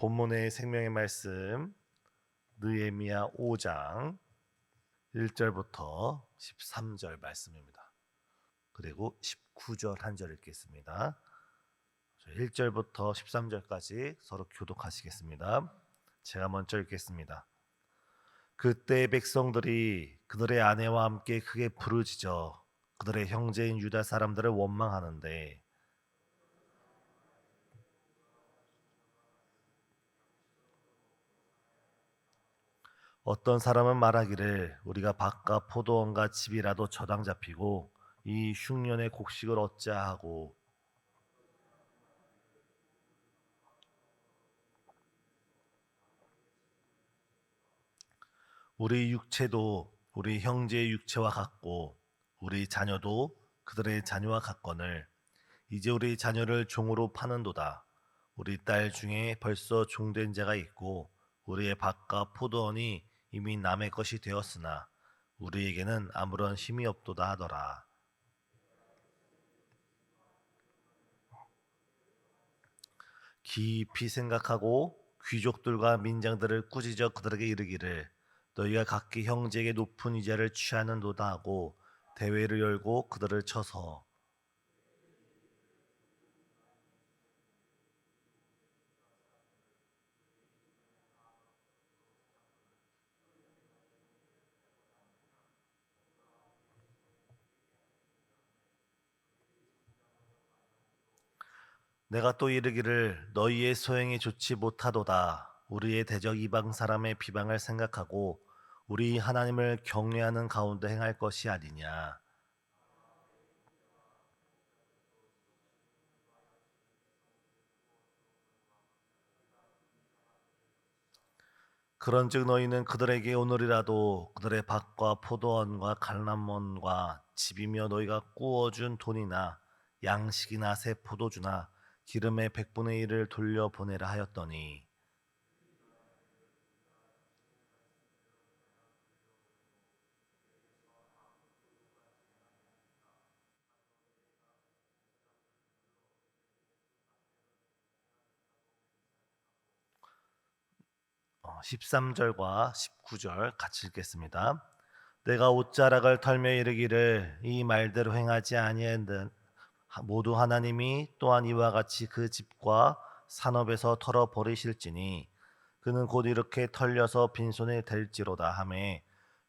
본문의 생명의 말씀 느헤미야 5장 1절부터 13절 말씀입니다. 그리고 19절 한 절 읽겠습니다. 1절부터 13절까지 서로 교독하시겠습니다. 제가 먼저 읽겠습니다. 그때 백성들이 그들의 아내와 함께 크게 부르짖어 그들의 형제인 유다 사람들을 원망하는데 어떤 사람은 말하기를 우리가 밭과 포도원과 집이라도 저당 잡히고 이 흉년의 곡식을 얻자 하고 우리 육체도 우리 형제의 육체와 같고 우리 자녀도 그들의 자녀와 같거늘 이제 우리 자녀를 종으로 파는도다. 우리 딸 중에 벌써 종된 자가 있고 우리의 밭과 포도원이 이미 남의 것이 되었으나 우리에게는 아무런 힘이 없도다 하더라. 깊이 생각하고 귀족들과 민장들을 꾸짖어 그들에게 이르기를 너희가 각기 형제에게 높은 위자를 취하는도다 하고 대회를 열고 그들을 쳐서 내가 또 이르기를 너희의 소행이 좋지 못하도다. 우리의 대적 이방 사람의 비방을 생각하고 우리 하나님을 경외하는 가운데 행할 것이 아니냐. 그런즉 너희는 그들에게 오늘이라도 그들의 밭과 포도원과 갈람원과 집이며 너희가 구워준 돈이나 양식이나 새 포도주나 기름의 100분의 1을 돌려보내라 하였더니 어, 13절과 19절 같이 읽겠습니다. 내가 옷자락을 털며 이르기를 이 말대로 행하지 아니하는 모두 하나님이 또한 이와 같이 그 집과 산업에서 털어 버리실지니 그는 곧 이렇게 털려서 빈손에 될지로다 하매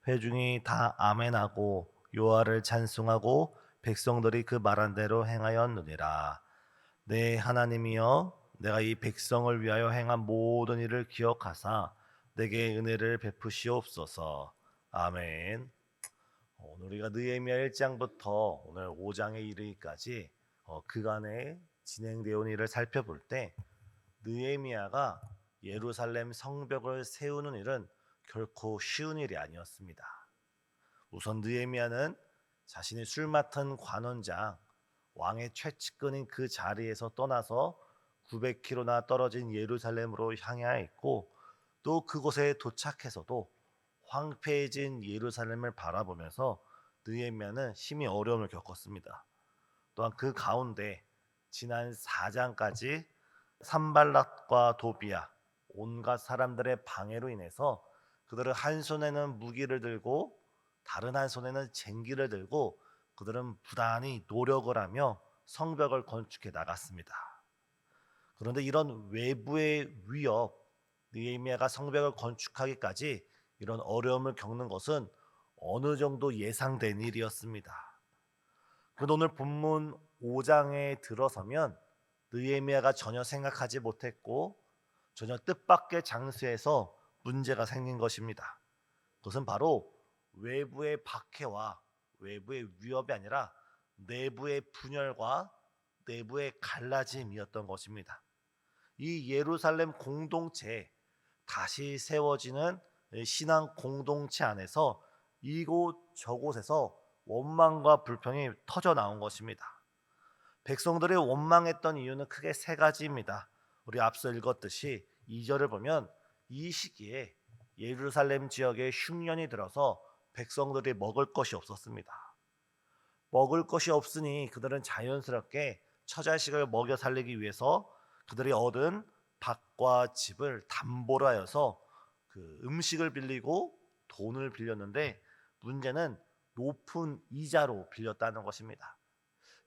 회중이 다 아멘하고 여호와를 찬송하고 백성들이 그 말한 대로 행하였느니라. 내 하나님이여 내가 이 백성을 위하여 행한 모든 일을 기억하사 내게 은혜를 베푸시옵소서. 아멘. 오늘 우리가 느헤미야 1장부터 오늘 5장에 이르기까지 그간에 진행되어 온 일을 살펴볼 때 느헤미야가 예루살렘 성벽을 세우는 일은 결코 쉬운 일이 아니었습니다. 우선 느헤미야는 자신이 술 맡은 관원장 왕의 최측근인 그 자리에서 떠나서 900km나 떨어진 예루살렘으로 향하였고 또 그곳에 도착해서도 황폐해진 예루살렘을 바라보면서 느헤미야는 심히 어려움을 겪었습니다. 또한 그 가운데 지난 4장까지 산발락과 도비야 온갖 사람들의 방해로 인해서 그들은 한 손에는 무기를 들고 다른 한 손에는 쟁기를 들고 그들은 부단히 노력을 하며 성벽을 건축해 나갔습니다. 그런데 이런 외부의 위협, 느헤미야가 성벽을 건축하기까지 이런 어려움을 겪는 것은 어느 정도 예상된 일이었습니다. 그런데 오늘 본문 5장에 들어서면 느헤미야가 전혀 생각하지 못했고 전혀 뜻밖의 장소에서 문제가 생긴 것입니다. 그것은 바로 외부의 박해와 외부의 위협이 아니라 내부의 분열과 내부의 갈라짐이었던 것입니다. 이 예루살렘 공동체 다시 세워지는 신앙 공동체 안에서 이곳 저곳에서 원망과 불평이 터져 나온 것입니다. 백성들이 원망했던 이유는 크게 세 가지입니다. 우리 앞서 읽었듯이 2절을 보면 이 시기에 예루살렘 지역에 흉년이 들어서 백성들이 먹을 것이 없었습니다. 먹을 것이 없으니 그들은 자연스럽게 처자식을 먹여 살리기 위해서 그들이 얻은 밭과 집을 담보로 하여서 그 음식을 빌리고 돈을 빌렸는데, 문제는 높은 이자로 빌렸다는 것입니다.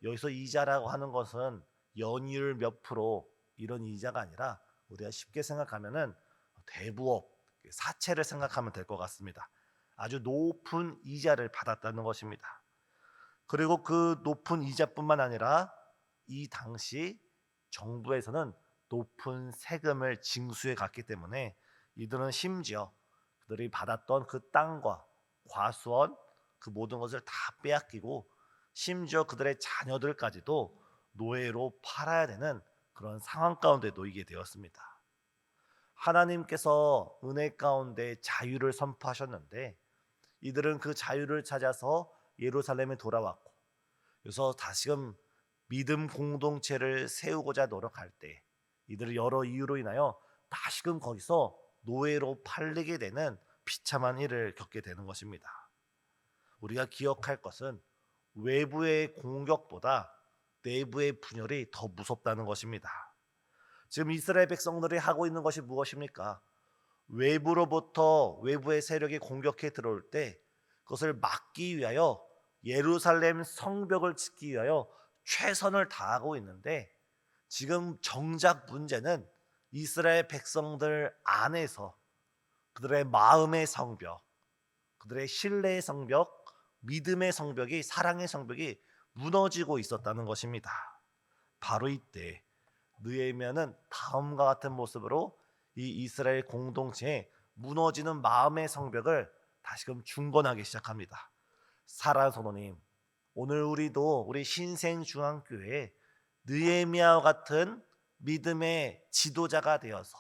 여기서 이자라고 하는 것은 연이율 몇 프로 이런 이자가 아니라, 우리가 쉽게 생각하면은 대부업, 사채를 생각하면 될 것 같습니다. 아주 높은 이자를 받았다는 것입니다. 그리고 그 높은 이자뿐만 아니라 이 당시 정부에서는 높은 세금을 징수해 갔기 때문에, 이들은 심지어 그들이 받았던 그 땅과 과수원, 그 모든 것을 다 빼앗기고, 심지어 그들의 자녀들까지도 노예로 팔아야 되는 그런 상황 가운데 놓이게 되었습니다. 하나님께서 은혜 가운데 자유를 선포하셨는데, 이들은 그 자유를 찾아서 예루살렘에 돌아왔고, 그래서 다시금 믿음 공동체를 세우고자 노력할 때 이들은 여러 이유로 인하여 다시금 거기서 노예로 팔리게 되는 비참한 일을 겪게 되는 것입니다. 우리가 기억할 것은 외부의 공격보다 내부의 분열이 더 무섭다는 것입니다. 지금 이스라엘 백성들이 하고 있는 것이 무엇입니까? 외부로부터 외부의 세력이 공격해 들어올 때 그것을 막기 위하여 예루살렘 성벽을 짓기 위하여 최선을 다하고 있는데, 지금 정작 문제는 이스라엘 백성들 안에서 그들의 마음의 성벽, 그들의 신뢰의 성벽, 믿음의 성벽이, 사랑의 성벽이 무너지고 있었다는 것입니다. 바로 이때 느헤미야는 다음과 같은 모습으로 이 이스라엘 공동체에 무너지는 마음의 성벽을 다시금 중건하기 시작합니다. 사랑하는 성도님, 오늘 우리도 우리 신생중앙교회에 느헤미야와 같은 믿음의 지도자가 되어서,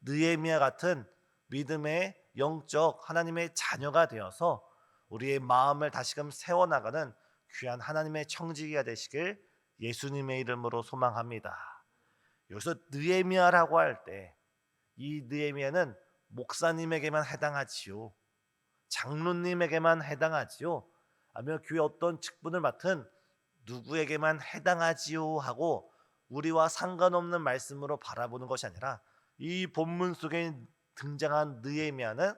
느헤미야 같은 믿음의 영적 하나님의 자녀가 되어서 우리의 마음을 다시금 세워나가는 귀한 하나님의 청지기가 되시길 예수님의 이름으로 소망합니다. 여기서 느헤미야라고 할 때 이 느헤미야는 목사님에게만 해당하지요, 장로님에게만 해당하지요, 아니면 교회 어떤 직분을 맡은 누구에게만 해당하지요 하고 우리와 상관없는 말씀으로 바라보는 것이 아니라, 이 본문 속에 등장한 느헤미야는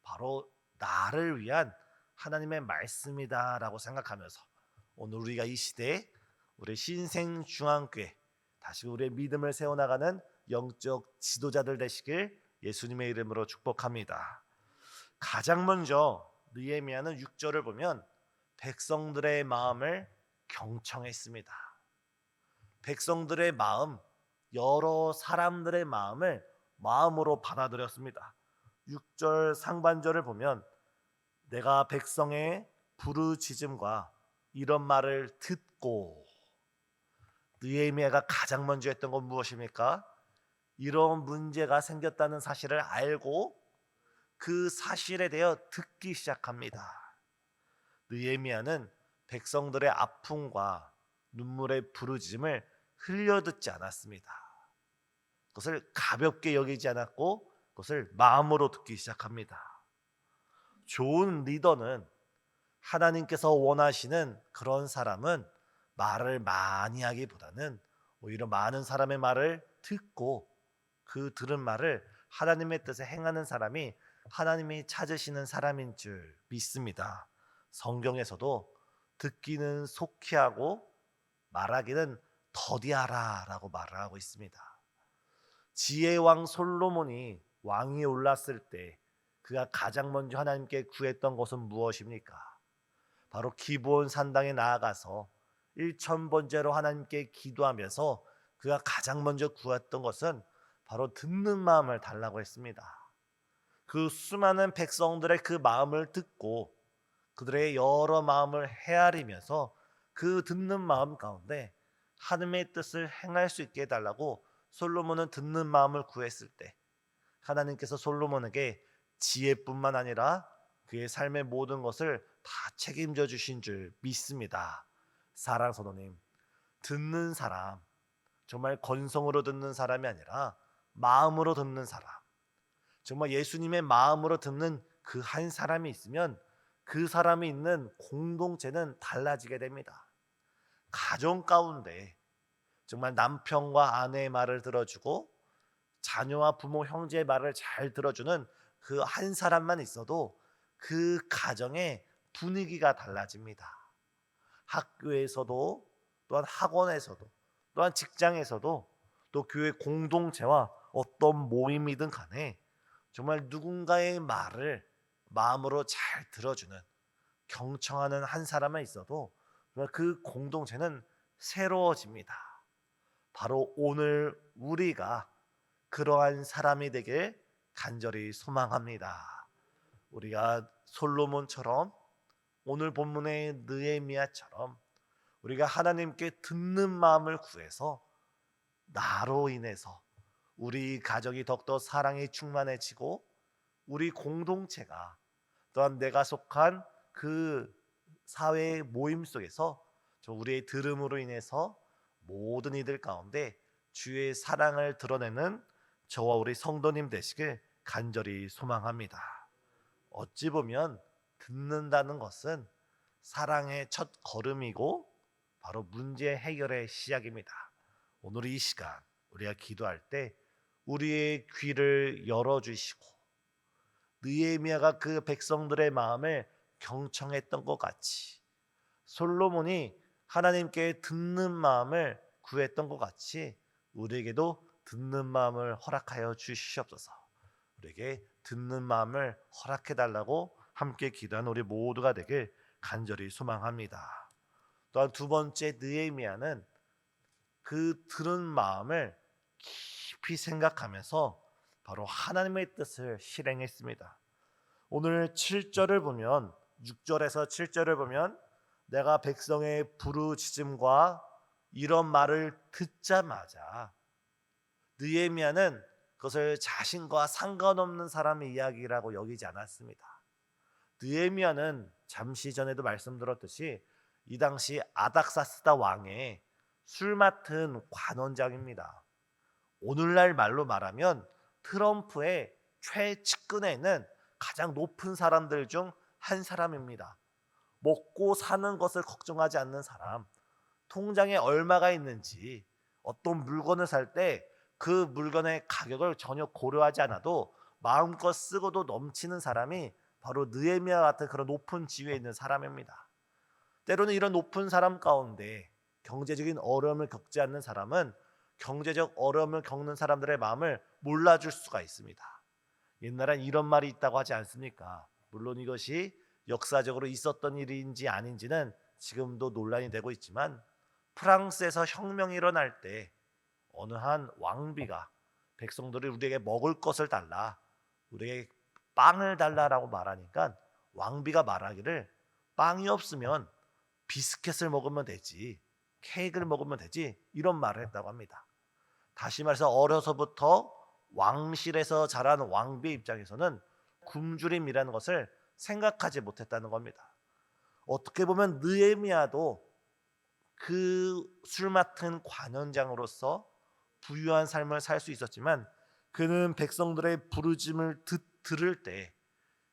바로 나를 위한 하나님의 말씀이다라고 생각하면서, 오늘 우리가 이 시대에 우리 신생중앙교회 다시 우리의 믿음을 세워나가는 영적 지도자들 되시길 예수님의 이름으로 축복합니다. 가장 먼저 느헤미야는 6절을 보면 백성들의 마음을 경청했습니다. 백성들의 마음, 여러 사람들의 마음을 마음으로 받아들였습니다. 6절 상반절을 보면 내가 백성의 부르짖음과 이런 말을 듣고, 느헤미야가 가장 먼저 했던 건 무엇입니까? 이런 문제가 생겼다는 사실을 알고 그 사실에 대해 듣기 시작합니다. 느헤미야는 백성들의 아픔과 눈물의 부르짖음을 흘려듣지 않았습니다. 그것을 가볍게 여기지 않았고 그것을 마음으로 듣기 시작합니다. 좋은 리더는, 하나님께서 원하시는 그런 사람은 말을 많이 하기보다는 오히려 많은 사람의 말을 듣고 그 들은 말을 하나님의 뜻에 행하는 사람이 하나님이 찾으시는 사람인 줄 믿습니다. 성경에서도 듣기는 속히 하고 말하기는 더디하라 라고 말을 하고 있습니다. 지혜의 왕 솔로몬이 왕위에 올랐을 때 그가 가장 먼저 하나님께 구했던 것은 무엇입니까? 바로 기브온 산당에 나아가서 1000번째로 하나님께 기도하면서 그가 가장 먼저 구했던 것은 바로 듣는 마음을 달라고 했습니다. 그 수많은 백성들의 그 마음을 듣고 그들의 여러 마음을 헤아리면서 그 듣는 마음 가운데 하나님의 뜻을 행할 수 있게 해달라고 솔로몬은 듣는 마음을 구했을 때, 하나님께서 솔로몬에게 지혜뿐만 아니라 그의 삶의 모든 것을 다 책임져 주신 줄 믿습니다. 사랑하는 성도님, 듣는 사람, 정말 건성으로 듣는 사람이 아니라 마음으로 듣는 사람, 정말 예수님의 마음으로 듣는 그 한 사람이 있으면 그 사람이 있는 공동체는 달라지게 됩니다. 가정 가운데 정말 남편과 아내의 말을 들어주고 자녀와 부모, 형제의 말을 잘 들어주는 그 한 사람만 있어도 그 가정의 분위기가 달라집니다. 학교에서도, 또한 학원에서도, 또한 직장에서도, 또 교회 공동체와 어떤 모임이든 간에 정말 누군가의 말을 마음으로 잘 들어주는, 경청하는 한 사람만 있어도 정말 그 공동체는 새로워집니다. 바로 오늘 우리가 그러한 사람이 되길 간절히 소망합니다. 우리가 솔로몬처럼, 오늘 본문의 느헤미야처럼 우리가 하나님께 듣는 마음을 구해서 나로 인해서 우리 가정이 더욱더 사랑이 충만해지고, 우리 공동체가, 또한 내가 속한 그 사회의 모임 속에서 우리의 들음으로 인해서 모든 이들 가운데 주의 사랑을 드러내는 저와 우리 성도님 되시길 간절히 소망합니다. 어찌 보면 듣는다는 것은 사랑의 첫 걸음이고 바로 문제 해결의 시작입니다. 오늘 이 시간 우리가 기도할 때 우리의 귀를 열어주시고, 느헤미야가 그 백성들의 마음을 경청했던 것 같이, 솔로몬이 하나님께 듣는 마음을 구했던 것 같이 우리에게도 듣는 마음을 허락하여 주시옵소서. 우리에게 듣는 마음을 허락해 달라고 함께 기도하는 우리 모두가 되길 간절히 소망합니다. 또한 두 번째, 느헤미야는 그 들은 마음을 깊이 생각하면서 바로 하나님의 뜻을 실행했습니다. 오늘 7절을 보면, 6절에서 7절을 보면 내가 백성의 부르짖음과 이런 말을 듣자마자, 느헤미야는 그것을 자신과 상관없는 사람의 이야기라고 여기지 않았습니다. 느헤미야는 잠시 전에도 말씀드렸듯이 이 당시 아닥사스다 왕의 술 맡은 관원장입니다. 오늘날 말로 말하면 트럼프의 최측근에 있는 가장 높은 사람들 중 한 사람입니다. 먹고 사는 것을 걱정하지 않는 사람, 통장에 얼마가 있는지, 어떤 물건을 살 때 그 물건의 가격을 전혀 고려하지 않아도 마음껏 쓰고도 넘치는 사람이 바로 느헤미야 같은 그런 높은 지위에 있는 사람입니다. 때로는 이런 높은 사람 가운데 경제적인 어려움을 겪지 않는 사람은 경제적 어려움을 겪는 사람들의 마음을 몰라줄 수가 있습니다. 옛날엔 이런 말이 있다고 하지 않습니까? 물론 이것이 역사적으로 있었던 일인지 아닌지는 지금도 논란이 되고 있지만, 프랑스에서 혁명이 일어날 때 어느 한 왕비가 백성들이 우리에게 먹을 것을 달라, 우리에게 빵을 달라라고 말하니까 왕비가 말하기를 빵이 없으면 비스켓을 먹으면 되지, 케이크를 먹으면 되지, 이런 말을 했다고 합니다. 다시 말해서 어려서부터 왕실에서 자란 왕비의 입장에서는 굶주림이라는 것을 생각하지 못했다는 겁니다. 어떻게 보면 느헤미야도 그 술 맡은 관원장으로서 부유한 삶을 살 수 있었지만, 그는 백성들의 부르짐을 들을 때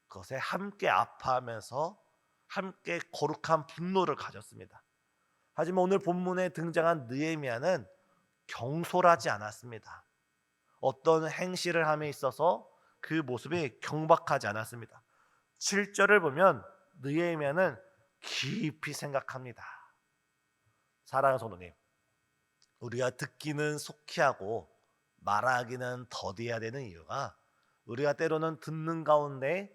그것에 함께 아파하면서 함께 거룩한 분노를 가졌습니다. 하지만 오늘 본문에 등장한 느헤미야는 경솔하지 않았습니다. 어떤 행실을 함에 있어서 그 모습이 경박하지 않았습니다. 7절을 보면 느헤미야는 깊이 생각합니다. 사랑하는 성도님, 우리가 듣기는 속히 하고 말하기는 더디해야 되는 이유가, 우리가 때로는 듣는 가운데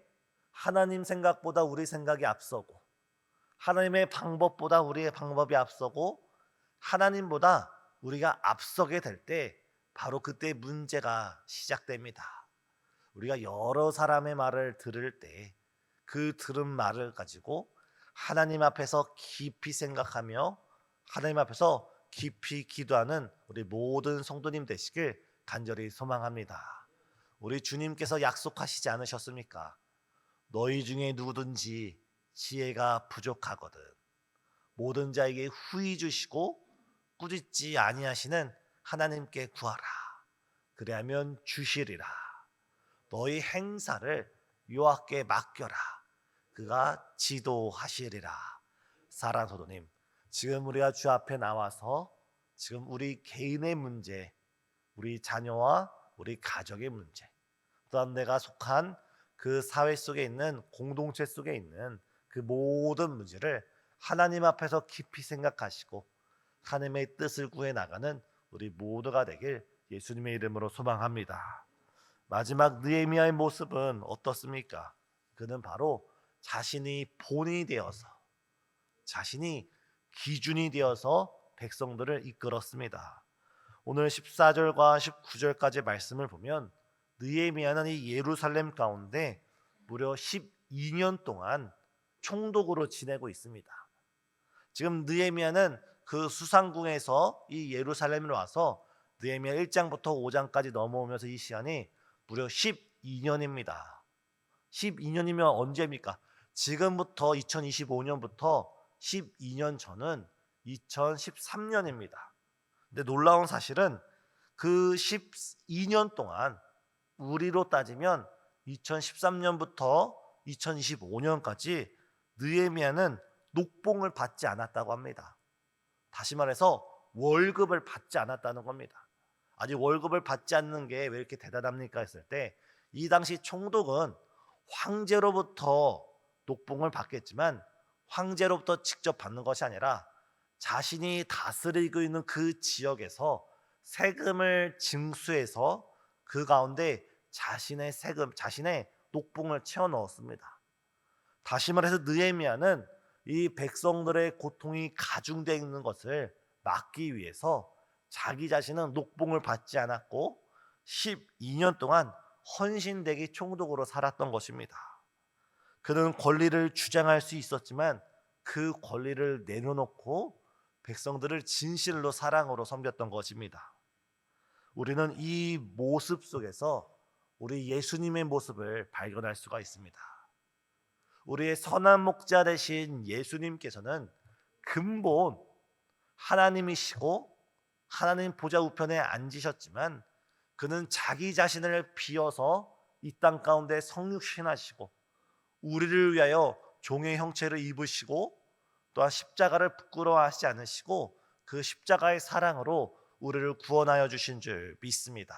하나님 생각보다 우리 생각이 앞서고, 하나님의 방법보다 우리의 방법이 앞서고, 하나님보다 우리가 앞서게 될 때 바로 그때 문제가 시작됩니다. 우리가 여러 사람의 말을 들을 때 그 들은 말을 가지고 하나님 앞에서 깊이 생각하며 하나님 앞에서 깊이 기도하는 우리 모든 성도님 되시길 간절히 소망합니다. 우리 주님께서 약속하시지 않으셨습니까? 너희 중에 누구든지 지혜가 부족하거든 모든 자에게 후히 주시고 꾸짖지 아니하시는 하나님께 구하라. 그리하면 주시리라. 너희 행사를 여호와께 맡겨라. 그가 지도하시리라. 사랑하는 성도님, 지금 우리가 주 앞에 나와서 지금 우리 개인의 문제, 우리 자녀와 우리 가정의 문제, 또한 내가 속한 그 사회 속에 있는 공동체 속에 있는 그 모든 문제를 하나님 앞에서 깊이 생각하시고 하나님의 뜻을 구해 나가는 우리 모두가 되길 예수님의 이름으로 소망합니다. 마지막 느헤미야의 모습은 어떻습니까? 그는 바로 자신이 본이 되어서, 자신이 기준이 되어서 백성들을 이끌었습니다. 오늘 14절과 19절까지 말씀을 보면 느헤미야는 이 예루살렘 가운데 무려 12년 동안 총독으로 지내고 있습니다. 지금 느헤미야는 그 수상궁에서 이 예루살렘에 와서 느헤미야 1장부터 5장까지 넘어오면서 이 시간이 무려 12년입니다. 12년이면 언제입니까? 지금부터 2025년부터 12년 전은 2013년입니다. 근데 놀라운 사실은 그 12년 동안 우리로 따지면 2013년부터 2025년까지 느헤미야는 녹봉을 받지 않았다고 합니다. 다시 말해서 월급을 받지 않았다는 겁니다. 아니, 월급을 받지 않는 게 왜 이렇게 대단합니까 했을 때, 이 당시 총독은 황제로부터 녹봉을 받겠지만 황제로부터 직접 받는 것이 아니라 자신이 다스리고 있는 그 지역에서 세금을 징수해서 그 가운데 자신의 세금, 자신의 녹봉을 채워 넣었습니다. 다시 말해서 느헤미야는 이 백성들의 고통이 가중되어 있는 것을 막기 위해서 자기 자신은 녹봉을 받지 않았고 12년 동안 헌신되기 총독으로 살았던 것입니다. 그는 권리를 주장할 수 있었지만 그 권리를 내려놓고 백성들을 진실로 사랑으로 섬겼던 것입니다. 우리는 이 모습 속에서 우리 예수님의 모습을 발견할 수가 있습니다. 우리의 선한 목자 되신 예수님께서는 근본 하나님이시고 하나님 보좌 우편에 앉으셨지만 그는 자기 자신을 비워서 이 땅 가운데 성육신하시고 우리를 위하여 종의 형체를 입으시고 또한 십자가를 부끄러워하지 않으시고 그 십자가의 사랑으로 우리를 구원하여 주신 줄 믿습니다.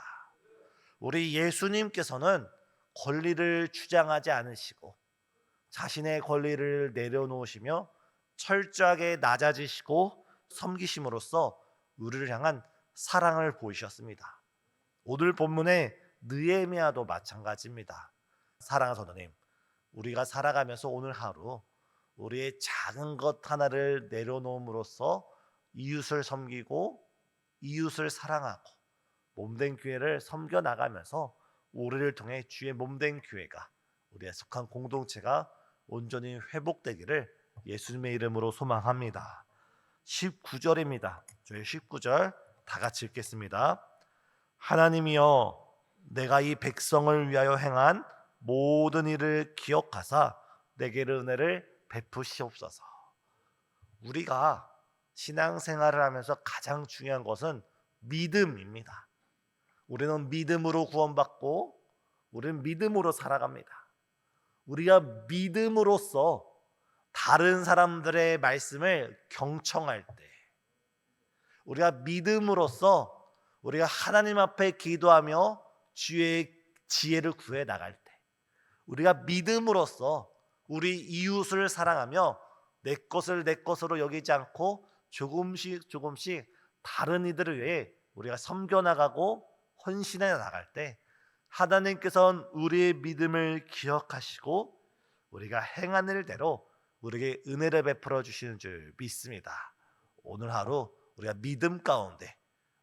우리 예수님께서는 권리를 주장하지 않으시고 자신의 권리를 내려놓으시며 철저하게 낮아지시고 섬기심으로써 우리를 향한 사랑을 보이셨습니다. 오늘 본문의 느헤미야도 마찬가지입니다. 사랑하는 성도님, 우리가 살아가면서 오늘 하루 우리의 작은 것 하나를 내려놓음으로써 이웃을 섬기고 이웃을 사랑하고 몸된 교회를 섬겨 나가면서 우리를 통해 주의 몸된 교회가, 우리의 속한 공동체가 온전히 회복되기를 예수님의 이름으로 소망합니다. 19절입니다. 저희 19절 다 같이 읽겠습니다. 하나님이여, 내가 이 백성을 위하여 행한 모든 일을 기억하사 내게 은혜를 베푸시옵소서. 우리가 신앙생활을 하면서 가장 중요한 것은 믿음입니다. 우리는 믿음으로 구원받고 우리는 믿음으로 살아갑니다. 우리가 믿음으로써 다른 사람들의 말씀을 경청할 때, 우리가 믿음으로써 우리가 하나님 앞에 기도하며 주의 지혜를 구해 나갈 때, 우리가 믿음으로써 우리 이웃을 사랑하며 내 것을 내 것으로 여기지 않고 조금씩 다른 이들을 위해 우리가 섬겨나가고 헌신해 나갈 때 하나님께서는 우리의 믿음을 기억하시고 우리가 행한 일대로 우리에게 은혜를 베풀어 주시는 줄 믿습니다. 오늘 하루 우리가 믿음 가운데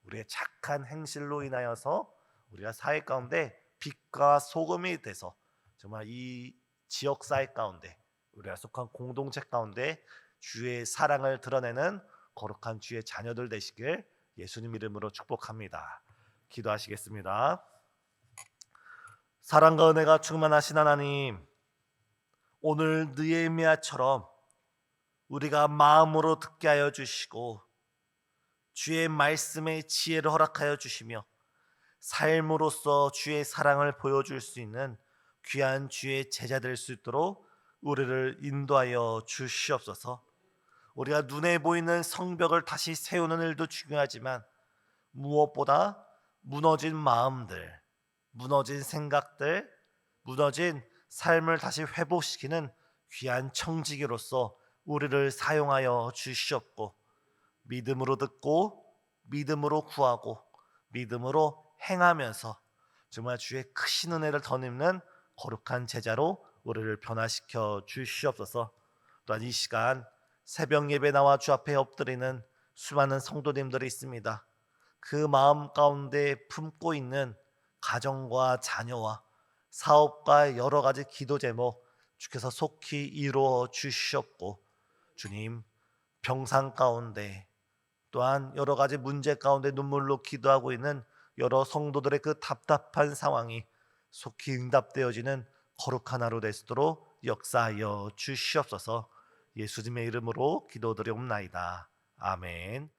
우리의 착한 행실로 인하여서 우리가 사회 가운데 빛과 소금이 돼서 정말 이 지역사회 가운데 우리가 속한 공동체 가운데 주의 사랑을 드러내는 거룩한 주의 자녀들 되시길 예수님 이름으로 축복합니다. 기도하시겠습니다. 사랑과 은혜가 충만하신 하나님, 오늘 느헤미야처럼 우리가 마음으로 듣게 하여 주시고 주의 말씀의 지혜를 허락하여 주시며 삶으로서 주의 사랑을 보여줄 수 있는 귀한 주의 제자 될 수 있도록 우리를 인도하여 주시옵소서. 우리가 눈에 보이는 성벽을 다시 세우는 일도 중요하지만 무엇보다 무너진 마음들, 무너진 생각들, 무너진 삶을 다시 회복시키는 귀한 청지기로서 우리를 사용하여 주시옵고, 믿음으로 듣고 믿음으로 구하고 믿음으로 행하면서 정말 주의 크신 은혜를 덧입는 거룩한 제자로 우리를 변화시켜 주시옵소서. 또한 이 시간 새벽 예배 나와 주 앞에 엎드리는 수많은 성도님들이 있습니다. 그 마음 가운데 품고 있는 가정과 자녀와 사업과 여러 가지 기도 제목 주께서 속히 이루어 주시옵고, 주님, 병상 가운데 또한 여러 가지 문제 가운데 눈물로 기도하고 있는 여러 성도들의 그 답답한 상황이 속히 응답되어지는 거룩한 하루 되시도록 역사하여 주시옵소서. 예수님의 이름으로 기도드리옵나이다. 아멘.